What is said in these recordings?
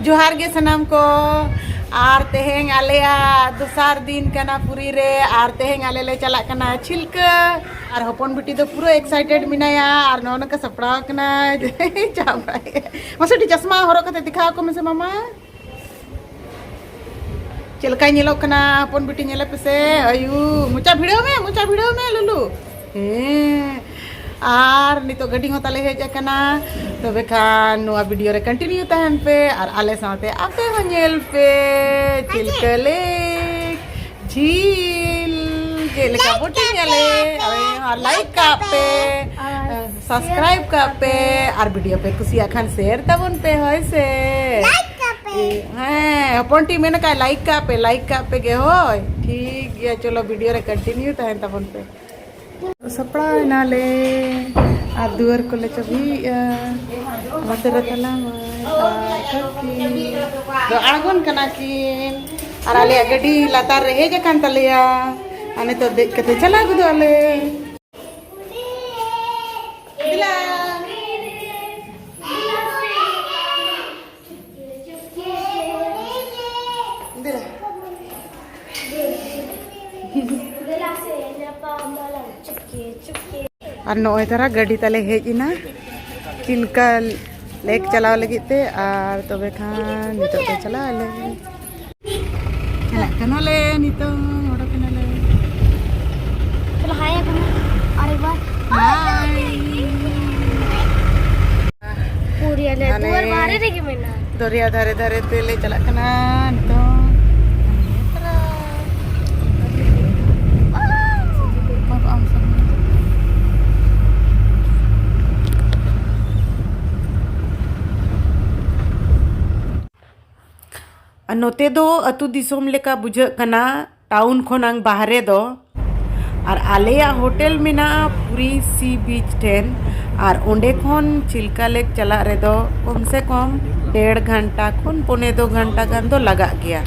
जोहार गे सनाम को आर तेहेंग आलेया दोसार दिन कना पुरी रे आर तेहेंग आले ले चला कना छिलका आर हपन बिटी दो पूरा एक्साइटेड मिनाया आर नौन का सपड़ा कना चाबाई मसे चश्मा हरो कते दिखाओ को मसे मामा चिलका नेलो कना हपन बिटी नेले पेसे अयु मुचा भिड़ो में लुलु आर नितो गड्डी हो ताले हेज कना तबे खान नुआ वीडियो रे कंटिन्यू तहन पे और आले साथे आपे हो नेल पे चिलका लेक झील जेलेका बोटी नेले और लाइक का पे सब्सक्राइब का पे और वीडियो पे कुसिया खान शेयर तबन पे होय से हाँ हपनटी मेन का लाइक का पे गे होय ठीक गया चलो वीडियो रे कंटिन्यू तहन तबन पे सपड़ा नाले आ दुआर को ले चबी मतरे तला तो आगोन कना की और आले गड्डी लातार रे हेज कान तलिया आने तो देख के चला गुदो आले दिला और नोए तरह गाड़ी तले हेजना चिलका लेक चलाव लगी ते और तबे खान नितो ते चला ले चला कनले नितो ओडो कनले चला हाय अरे वाह हाय पूरी ले दुआर बाहर रे के मेना दरिया धारे धारे ते ले चला कना नितो नोते दो अतु दिसोम लेका बुझ कना टाउन खोनांग बाहरे दो और आलेया होटल मेना पूरी सी बीच ठेन और ओंडे खोन चिलका लेक चला रे दो कम से कम 1.5 घंटा खोन पौने 2 घंटा गान दो लगा गया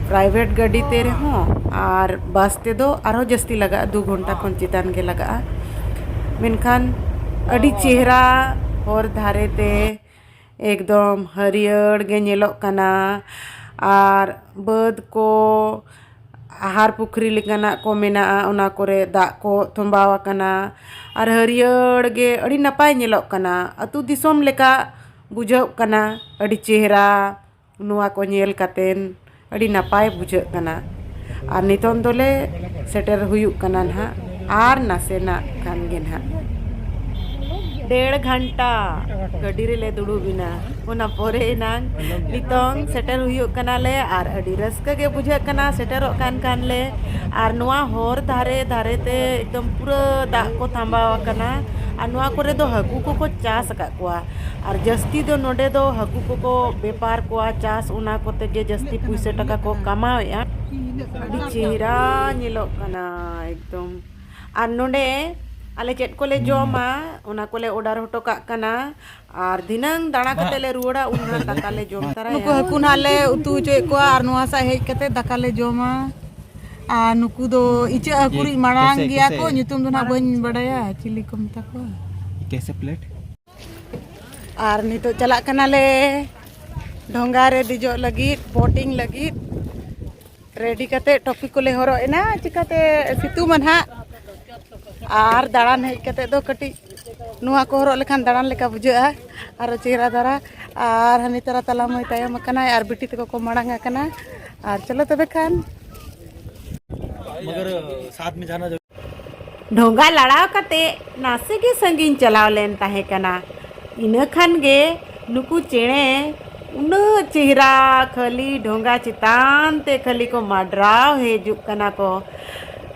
प्राइवेट गाड़ी ते रहो और बस ते दो आरो जस्ती लगा 2 घंटा खोन चितान के लगा मेनखान अड़ी चेहरा और धारे ते एकदम हरियर गे नेलो कना और बद को आहार पुखरी लेकाना को मेना ओना कोरे दाग को थोंबावा कना और हरियर गे अड़ी नपाय नेलो कना अतु दिसोम लेका बुझाव कना अड़ी चेहरा नुआ को नेल कातेन अड़ी नपाय बुझाव कना और नितोन दोले सेटर हुयुक कना ना और नासेना खान गे ना 1.5 घंटा गाड़ी रे ले दुड़ू बिना ओना पोरे नांग नितोंग सेटर हुयुक कना ले और अड़ी रस्का गे बुझा कना सेटरो कान ले और नुआ होर धारे धारे ते एकदम पूरा दाग को थांबावा कना और नुआ कोरे दो हाकू को चास का कुआ और जस्ती दो नोडे दो हाकू को व्यापार कुआ चास उना कोते गे जस्ती पैसे टका को कमाया अड़ी चेहरा नेलो कना एकदम और नोडे आले चेट को ले जोमा उना को ले ऑर्डर हटो का कना और दिनंग दाना कते ले रुड़ा उना दाका ले जोम तरा नुकु हकुन हाले उतु चे को और नुआ सा हेज कते दाका ले जोमा आ नुकु दो इचे हकुरी मांग गया को nyutum दो ना बन बड़ाया चिली को मता को कैसे प्लेट और नितो चला कना ले ढोंगा रे दिजो लगी बोटिंग लगी रेडी कते टॉपिक को ले हरो एना चिकाते सितु मनहा और दाड़ान हेज कते दो कटी नुआ को हरो लेखान दाड़ान लेका बुझा और चेहरा दारा और हनी तरह तला मई तायम कना और बिटी तको को मांगा कना और चलो तबे खान मगर साथ में जाना ढोंगा लड़ाव कते नासे के संगीन चलाव लेन ताहे कना इना खान गे नुकु चेणे उन चेहरा खाली ढोंगा चितान ते खाली को माडराव हेजुक कना को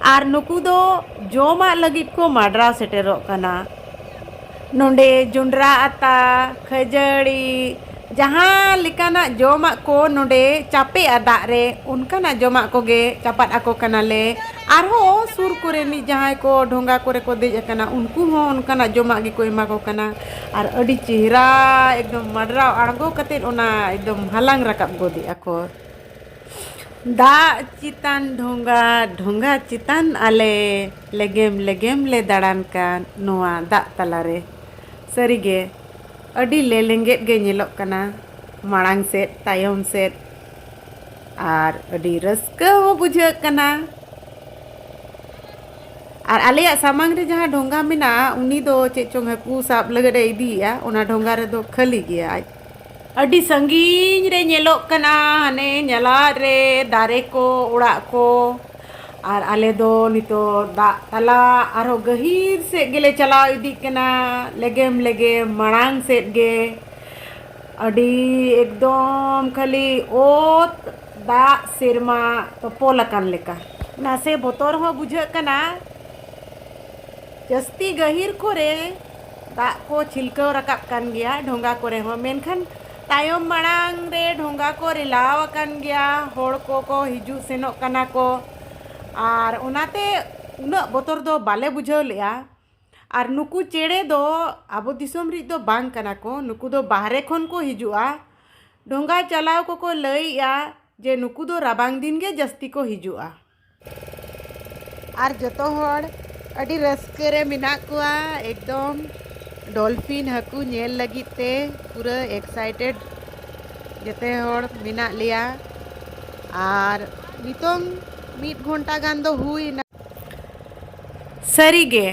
और नुकु दो जोमा लगित को माडरा सेटेरो कना नोंडे जुंडरा आता खजड़ी जहाँ लिकाना जोमा को नोंडे चापे अदा रे उनकाना जोमा को गे चापात आको कना ले और हो सुर कोरे नि जहाँ को ढोंगा कोरे को देज कना उनको हो उनकाना जोमा गे को एमा को कना और अड़ी चेहरा एकदम माडरा आड़गो कते ओना एकदम हलांग रकाब गोदी आको दा चितान ढोंगा ढोंगा चितान आले लेगेम ले दाड़ान का नोआ दा तलारे सरीगे अड़ी ले लेंगे गे नेलोक कना माड़ांग सेद तायम सेद और अडी रस्का हो बुझाग कना। और आलिया सामांग रे जहाँ ढोंगा मेना उनी दो चे चोंग हकू साब लगड़े इदिया ओना ढोंगा रे दो खाली गया। अडी संगीन रे नेलोग कना हाने नेला रे दारे को उड़ा को। और आले दो नितो दा तला आरो गहीर से गेले चलाव इदी कना लेगेम लेगेम माड़ांग सेद गे अडी एकदम खाली ओत दा सेरमा तो पोलकान लेका नासे बोतर हो बुझाग कना। जस्ती गहीर कोरे दा को छिलकाव रकाब कान गया ढोंगा कोरे हो मेनखान तायम माड़ांग रे ढोंगा को रिलाव कान गया होड़ को हिजू सेनोग कना को। और उनाते उना बोतर दो बाले बुझाव लेया। और नुकू चेड़े दो आबो दिसोम रि दो बांग कना को नुकू दो बाहरे खन को हिजुआ ढोंगा चलाव को लइया जे नुकू दो राबांग दिन गे जस्ती को हिजुआ। और जतो होड़ अडी रस्के रे मिना कुआ एकदम डॉल्फिन हकू नेल लगी ते पूरा एक्साइटेड जते होड़ मिना लिया। और नितोंग मीट घंटा गान दो हुई ना सरी गे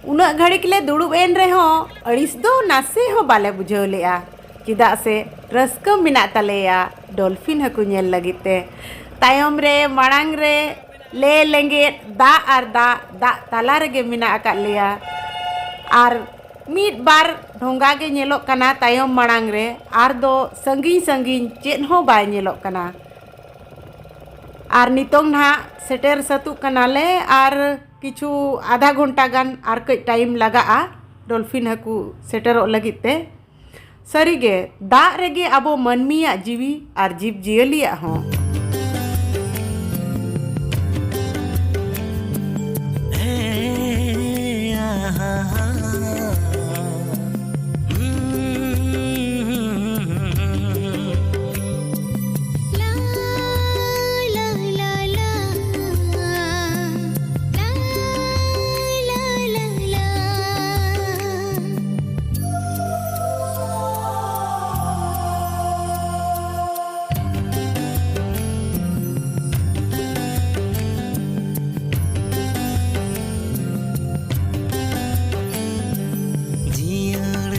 उना घड़ी के लिए दुड़ुब एन रे हो अड़िस दो नासे हो बाले बुझाव लेया चिदा से रस्का मिना तलेया डॉल्फिन हकू नेल लगी ते तायम रे माड़ांग रे ले लेंगे दा और दा तला रेगे मिना आका लिया। और मीट बार ढोंगा गे नेलोग कना तायम माड़ांग रे और दो संगीन संगीन चेन हो बाय नेलोग कना। और नितोंग ना सेटेर सतु कनाले और किछु आधा घंटा गान और कई टाइम लगा डॉल्फिन हकू सेटेरोग लगित ते सरी गे दा रेगे आबो मानमिया जीवी और जीव जियलिया हो।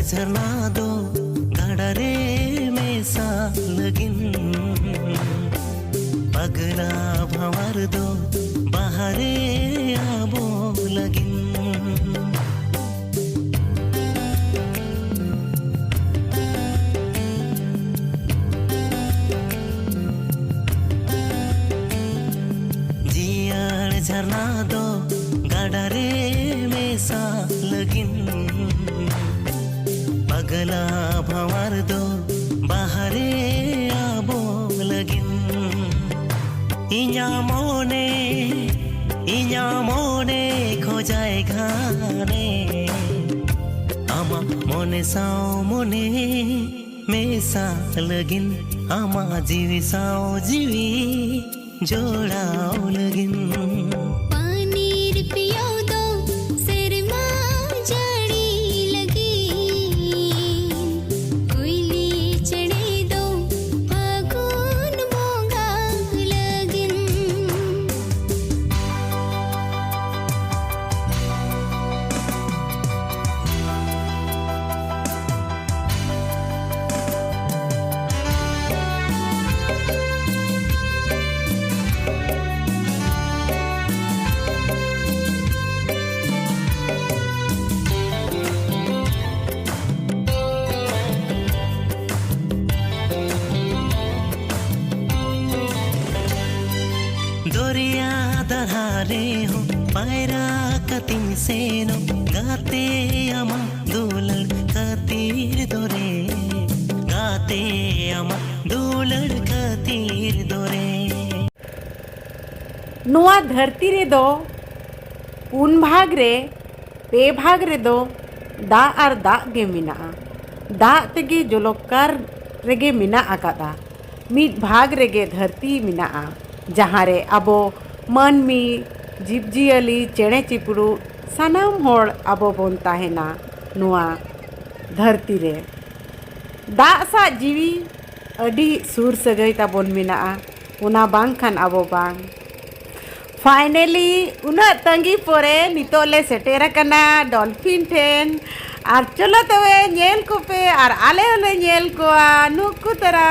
झरना दो गड़रे में सा लगिन पगला भंवर दो बाहरे आबो लगिन। जियाड़ झरना दो गड़रे में सा लगिन पगला भंवर दो बाहरे आबो लगिन। इña मोने खोजाए घाने आमा मोने साओ मोने मेसा लगिन आमा जीवी साओ जीवी जोड़ाओ लगिन। दरिया दहारे हो पायरा कतिन सेनो गाते आमा दुलड़ खातिर दोरे गाते आमा दुलड़ खातिर दोरे। नुआ धरती रे दो पुन भाग रे पे भाग रे दो दा और दा गे मिना दा तेगे जलकार रेगे मिना आकादा मीट भाग रेगे धरती मिना जहाँ रे आबो मानमी जीवजियाली चेणे चिपड़ू सानाम होड़ आबो बोन ताहेना नुआ धरती रे। दाग सा जीवी अडी सुर सगई ताबोन मेनाआ उना बांग खान आबो बांग फाइनली उना तंगी पोरे नितोले सेटेर कना डॉल्फिन ठेन और चलो तवे नेल को पे और आले होले नेल को नुकु तरा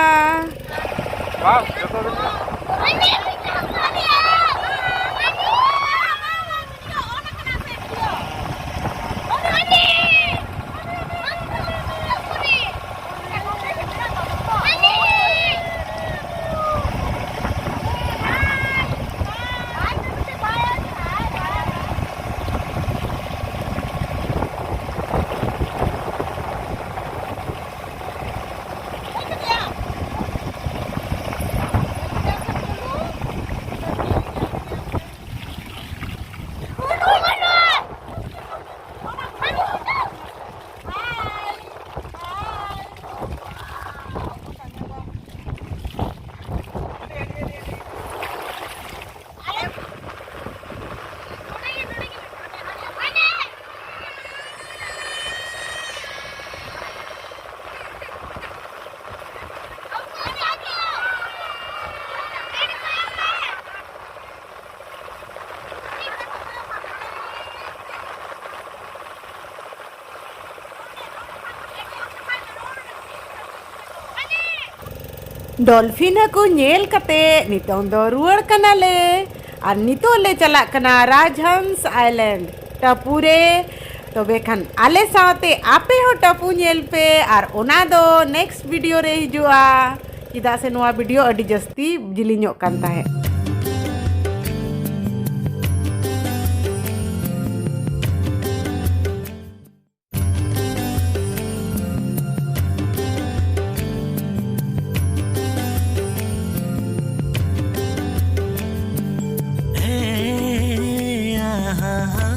डॉल्फिन को नेल कते नितों दो रुआड़ कनाले और नितो ले चला कना राजहंस आइलैंड टपूरे तो बेखन आले सावते आपे हो टपू नेल पे और ओना दो नेक्स्ट वीडियो रे हिजुआ चेदा से नोआ वीडियो अडी जस्ती जिलिñोक कान ताहे हाँ